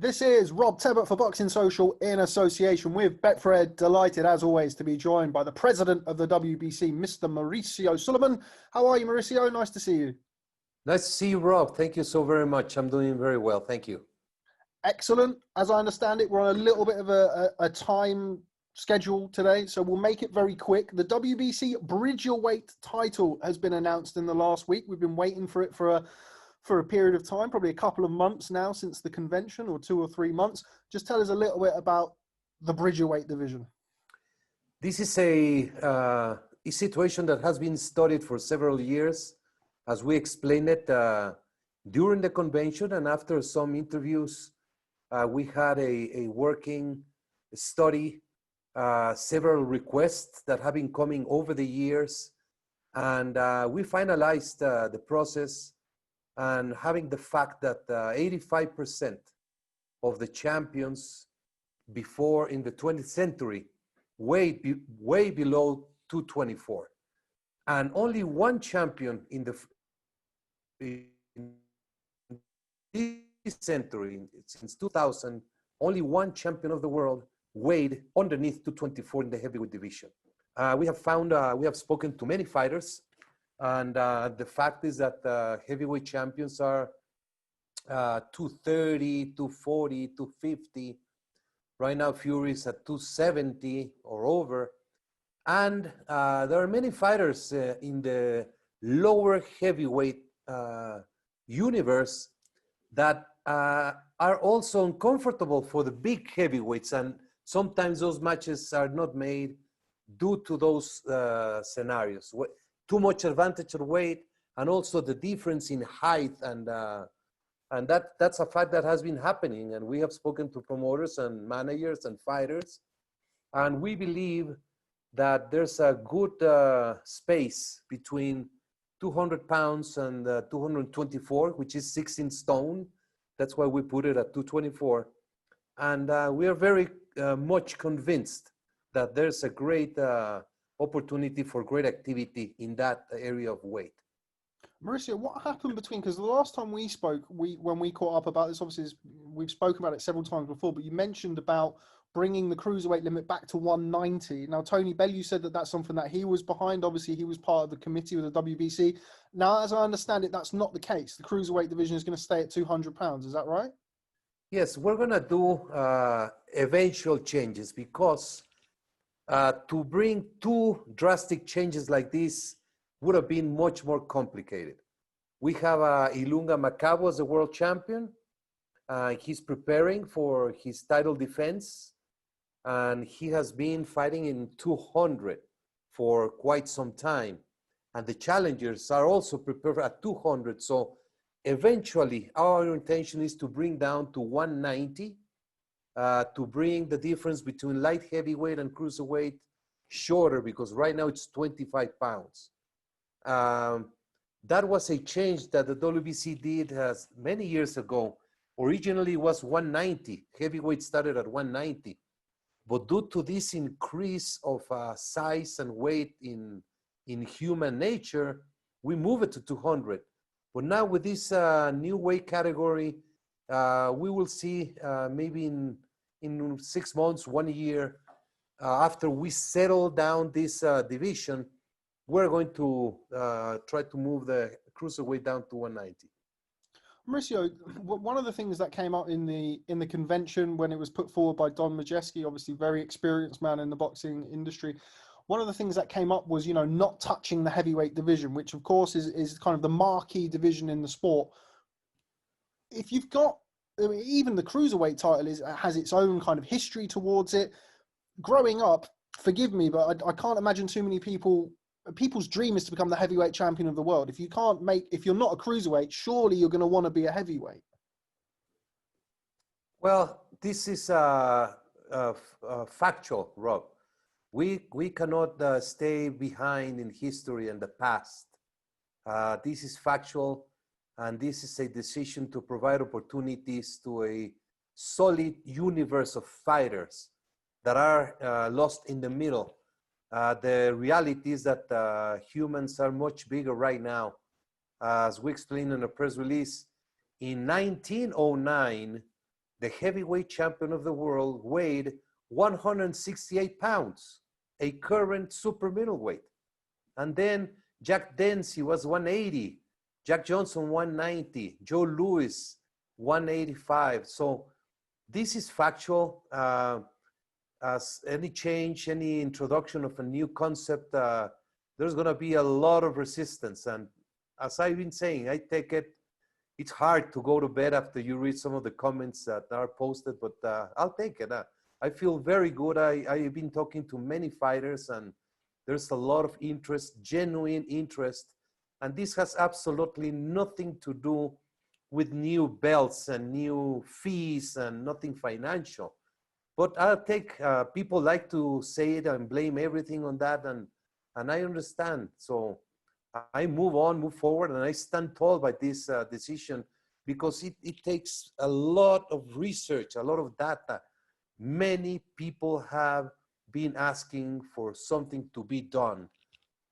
This is Rob Tebbutt for Boxing Social in association with Betfred. Delighted, as always, to be joined by the president of the WBC, Mr. Mauricio Sulaiman. How are you, Mauricio? Nice to see you. Nice to see you, Rob. Thank you so very much. I'm doing very well. Thank you. Excellent. As I understand it, we're on a little bit of a time schedule today, so we'll make it very quick. The WBC Bridgerweight title has been announced in the last week. We've been waiting for it for a period of time, probably a couple of months now since the convention, or 2 or 3 months. Just tell us a little bit about the Bridgerweight division. This is a situation that has been studied for several years. As we explained it during the convention and after some interviews, we had a working study, several requests that have been coming over the years. And we finalized the process, and having the fact that 85% of the champions before in the 20th century way below 224. And only one champion in this century, since 2000, only one champion of the world weighed underneath 224 in the heavyweight division. We have spoken to many fighters, and the fact is that heavyweight champions are 230, 240, 250. Right now, Fury is at 270 or over. And there are many fighters in the lower heavyweight universe that are also uncomfortable for the big heavyweights. And sometimes those matches are not made due to those scenarios. Too much advantage of weight, and also the difference in height, and that's a fact that has been happening. And we have spoken to promoters and managers and fighters, and we believe that there's a good space between 200 pounds and 224, which is 16 stone. That's why we put it at 224, and we are very much convinced that there's a great opportunity for great activity in that area of weight. Mauricio, what happened between, because the last time we spoke, when we caught up about this, obviously we've spoken about it several times before, but you mentioned about bringing the cruiserweight limit back to 190. Now, Tony Bellew said that that's something that he was behind. Obviously, he was part of the committee with the WBC. Now, as I understand it, that's not the case. The cruiserweight division is going to stay at 200 pounds. Is that right? Yes, we're going to do eventual changes, because to bring two drastic changes like this would have been much more complicated. We have Ilunga Macabo as the world champion. He's preparing for his title defense, and he has been fighting in 200 for quite some time. And the challengers are also prepared at 200. So eventually, our intention is to bring down to 190, to bring the difference between light heavyweight and cruiserweight shorter, because right now it's 25 pounds. That was a change that the WBC did many years ago. Originally, it was 190. Heavyweight started at 190. But due to this increase of size and weight in human nature, we move it to 200. But now with this new weight category, we will see maybe in 6 months, 1 year, after we settle down this division, we're going to try to move the cruiserweight down to 190. Mauricio, one of the things that came up in the convention when it was put forward by Don Majeski, obviously very experienced man in the boxing industry, one of the things that came up was, not touching the heavyweight division, which of course is kind of the marquee division in the sport. If you've got, even the cruiserweight title has its own kind of history towards it. Growing up, forgive me, but I can't imagine too many people's dream is to become the heavyweight champion of the world. If you're not a cruiserweight, surely you're going to want to be a heavyweight. Well, this is factual, Rob. We cannot stay behind in history and the past. This is factual, and this is a decision to provide opportunities to a solid universe of fighters that are lost in the middle. The reality is that humans are much bigger right now. As we explained in a press release, in 1909, the heavyweight champion of the world, weighed 168 pounds, a current super middleweight. And then Jack Dempsey was 180, Jack Johnson 190, Joe Louis 185. So this is factual. As any change, any introduction of a new concept, there's going to be a lot of resistance. And as I've been saying, I take it, it's hard to go to bed after you read some of the comments that are posted, but I'll take it. I feel very good. I've been talking to many fighters, and there's a lot of interest, genuine interest. And this has absolutely nothing to do with new belts and new fees and nothing financial. But I'll take, people like to say it and blame everything on that, and I understand. So I move on, move forward, and I stand tall by this decision, because it takes a lot of research, a lot of data. Many people have been asking for something to be done.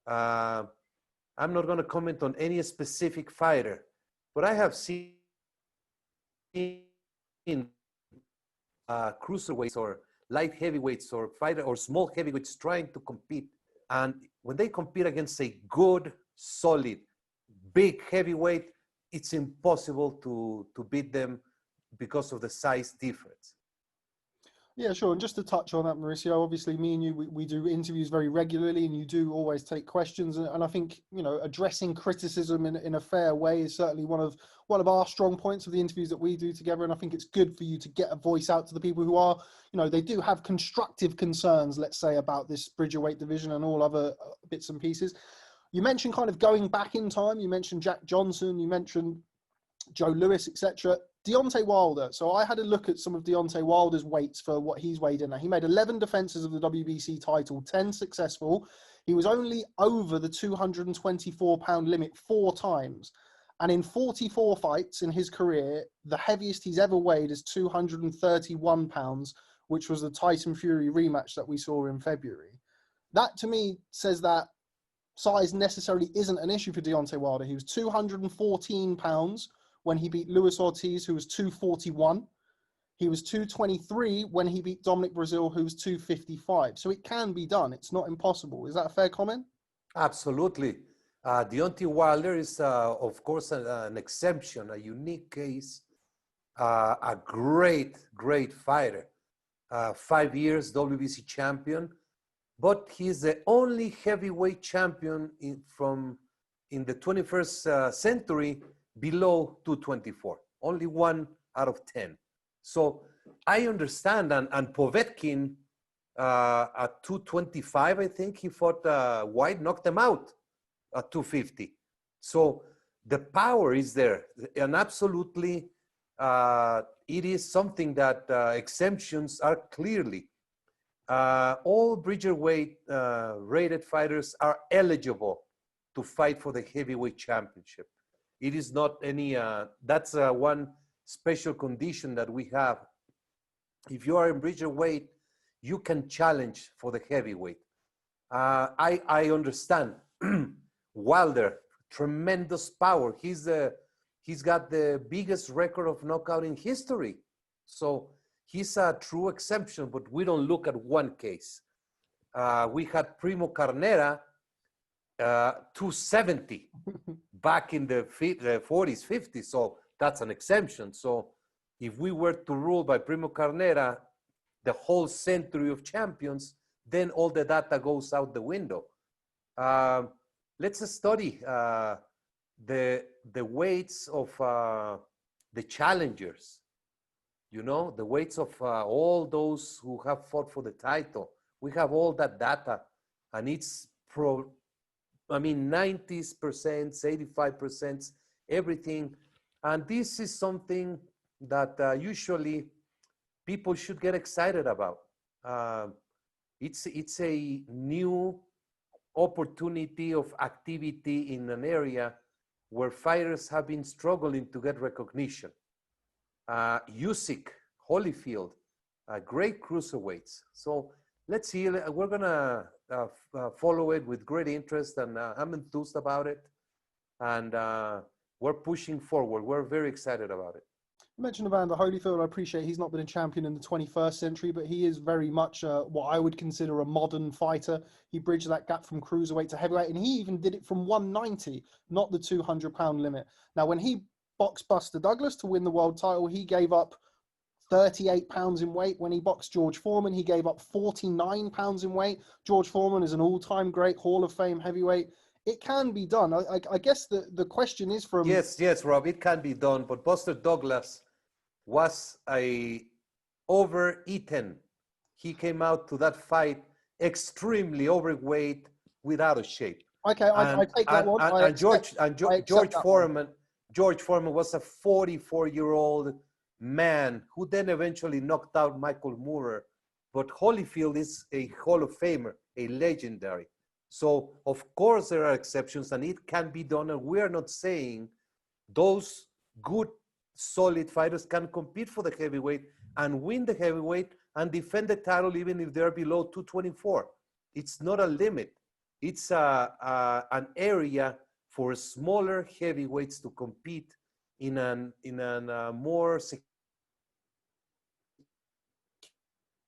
I'm not going to comment on any specific fighter, but I have seen cruiserweights or light heavyweights or fighter or small heavyweights trying to compete. And when they compete against a good, solid, big heavyweight, it's impossible to beat them because of the size difference. Yeah, sure. And just to touch on that, Mauricio, obviously me and you, we do interviews very regularly, and you do always take questions. And I think, you know, addressing criticism in a fair way is certainly one of our strong points of the interviews that we do together. And I think it's good for you to get a voice out to the people who are, you know, they do have constructive concerns, let's say, about this Bridgerweight division and all other bits and pieces. You mentioned kind of going back in time. You mentioned Jack Johnson, you mentioned Joe Louis, etc. Deontay Wilder. So I had a look at some of Deontay Wilder's weights for what he's weighed in. Now, he made 11 defenses of the WBC title, 10 successful. He was only over the 224-pound limit 4 times. And in 44 fights in his career, the heaviest he's ever weighed is 231 pounds, which was the Tyson Fury rematch that we saw in February. That, to me, says that size necessarily isn't an issue for Deontay Wilder. He was 214 pounds when he beat Luis Ortiz, who was 241. He was 223 when he beat Dominic Brazil, who was 255. So it can be done. It's not impossible. Is that a fair comment? Absolutely. Deontay Wilder is, of course, an exception, a unique case, a great, great fighter. 5 years WBC champion, but he's the only heavyweight champion in the 21st century below 224, only 1 out of 10. So I understand, and Povetkin at 225, I think he fought White, knocked him out at 250. So the power is there, and absolutely it is something that exemptions are clearly. All Bridgerweight rated fighters are eligible to fight for the heavyweight championship. It is not any, that's one special condition that we have. If you are in Bridgerweight, you can challenge for the heavyweight. I understand. Wilder, tremendous power. He's got the biggest record of knockout in history. So he's a true exception, but we don't look at one case. We had Primo Carnera, 270 back in the 40s, 50s. So that's an exemption. So if we were to rule by Primo Carnera, the whole century of champions, then all the data goes out the window. Let's study the weights of the challengers, you know, the weights of all those who have fought for the title. We have all that data, and it's 90%, 85%, everything. And this is something that usually people should get excited about. It's a new opportunity of activity in an area where fighters have been struggling to get recognition. Usyk, Holyfield, great cruiserweights. So let's see, we're gonna follow it with great interest, and I'm enthused about it. And we're pushing forward. We're very excited about it. You mentioned Evander Holyfield. I appreciate he's not been a champion in the 21st century, but he is very much what I would consider a modern fighter. He bridged that gap from cruiserweight to heavyweight, and he even did it from 190, not the 200-pound limit. Now, when he boxed Buster Douglas to win the world title, he gave up 38 pounds in weight. When he boxed George Foreman, he gave up 49 pounds in weight. George Foreman is an all-time great Hall of Fame heavyweight. It can be done. I guess the question is from... Yes, Rob, it can be done, but Buster Douglas was overeaten. He came out to that fight extremely overweight, without a shape. Okay, I take that one. George Foreman was a 44-year-old man who then eventually knocked out Michael Moorer. But Holyfield is a Hall of Famer, a legendary. So, of course, there are exceptions, and it can be done. And we are not saying those good, solid fighters can compete for the heavyweight and win the heavyweight and defend the title even if they're below 224. It's not a limit. It's an area for smaller heavyweights to compete in a more secured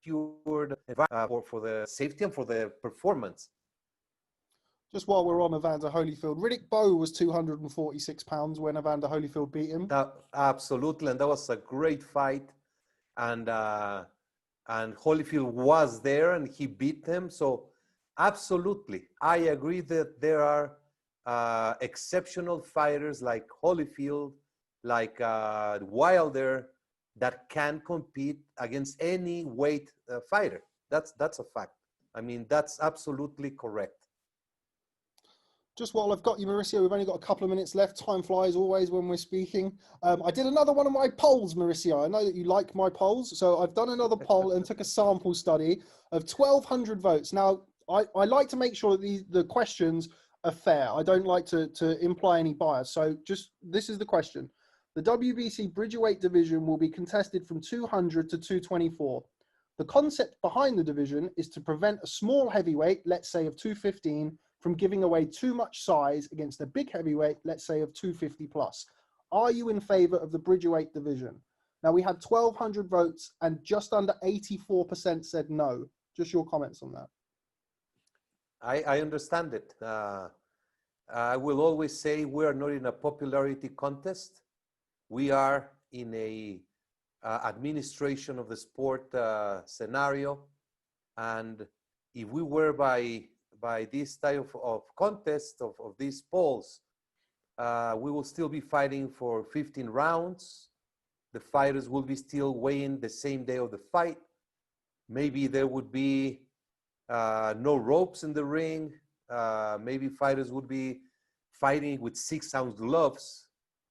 for the safety and for the performance. Just while we're on Evander Holyfield, Riddick Bowe was 246 pounds when Evander Holyfield beat him. Absolutely, and that was a great fight. And Holyfield was there and he beat him. So absolutely, I agree that there are exceptional fighters like Holyfield, like Wilder, that can compete against any weight fighter. That's a fact. I mean, that's absolutely correct. Just while I've got you, Mauricio, we've only got a couple of minutes left. Time flies always when we're speaking. I did another one of my polls, Mauricio. I know that you like my polls. So I've done another poll and took a sample study of 1,200 votes. Now, I like to make sure that the questions are fair. I don't like to imply any bias. So this is the question. The WBC Bridgerweight division will be contested from 200 to 224. The concept behind the division is to prevent a small heavyweight, let's say of 215, from giving away too much size against a big heavyweight, let's say of 250 plus. Are you in favor of the Bridgerweight division? Now, we had 1,200 votes and just under 84% said no. Just your comments on that. I understand it. I will always say we are not in a popularity contest. We are in a administration of the sport scenario. And if we were by this type of contest, of these polls, we will still be fighting for 15 rounds. The fighters will be still weighing the same day of the fight. Maybe there would be no ropes in the ring. Maybe fighters would be fighting with 6-ounce gloves.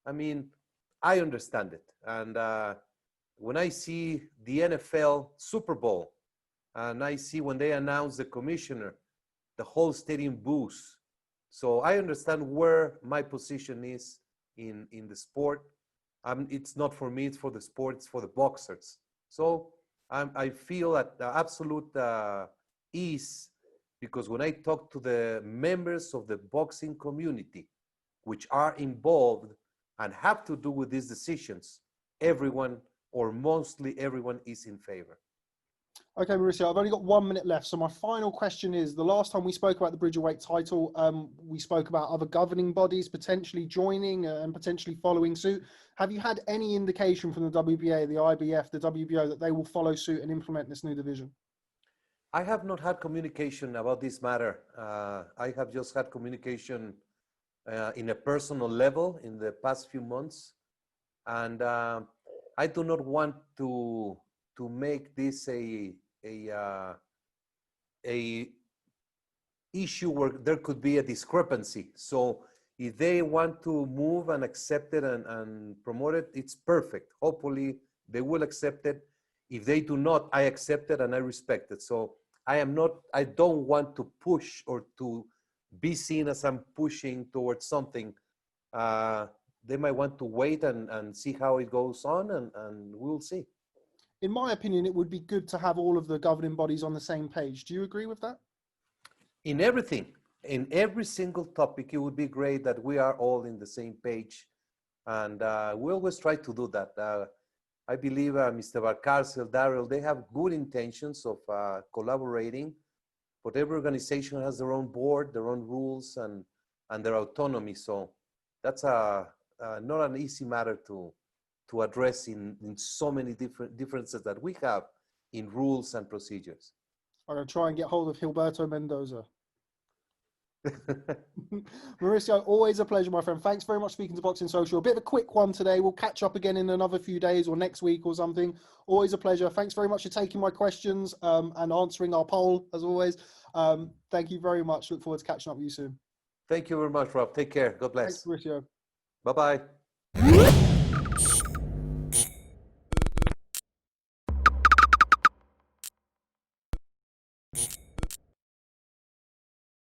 I mean, I understand it. And when I see the NFL Super Bowl, and I see when they announce the commissioner, the whole stadium boos. So I understand where my position is in the sport. It's not for me, it's for the sport, it's for the boxers. So I feel at absolute ease, because when I talk to the members of the boxing community, which are involved and have to do with these decisions, everyone, or mostly everyone, is in favor. Okay, Mauricio, I've only got 1 minute left. So my final question is, the last time we spoke about the Bridgerweight title, we spoke about other governing bodies potentially joining and potentially following suit. Have you had any indication from the WBA, the IBF, the WBO that they will follow suit and implement this new division? I have not had communication about this matter. I have just had communication in a personal level in the past few months. And I do not want to make this a issue where there could be a discrepancy. So if they want to move and accept it and promote it, it's perfect. Hopefully they will accept it. If they do not, I accept it and I respect it. So I don't want to push or to be seen as I'm pushing towards something. They might want to wait and see how it goes on, and we'll see. In my opinion, it would be good to have all of the governing bodies on the same page. Do you agree with that? In everything, in every single topic, it would be great that we are all in the same page. And we always try to do that. I believe Mr. Valcárcel, Daryl, they have good intentions of collaborating, but every organization has their own board, their own rules, and their autonomy. So that's not an easy matter to address in so many different differences that we have in rules and procedures. I'm going to try and get hold of Gilberto Mendoza. Mauricio, always a pleasure, my friend. Thanks very much for speaking to Boxing Social. A bit of a quick one today. We'll catch up again in another few days or next week or something. Always a pleasure. Thanks very much for taking my questions and answering our poll, as always. Thank you very much. Look forward to catching up with you soon. Thank you very much, Rob. Take care. God bless. Thanks, Mauricio. Bye-bye.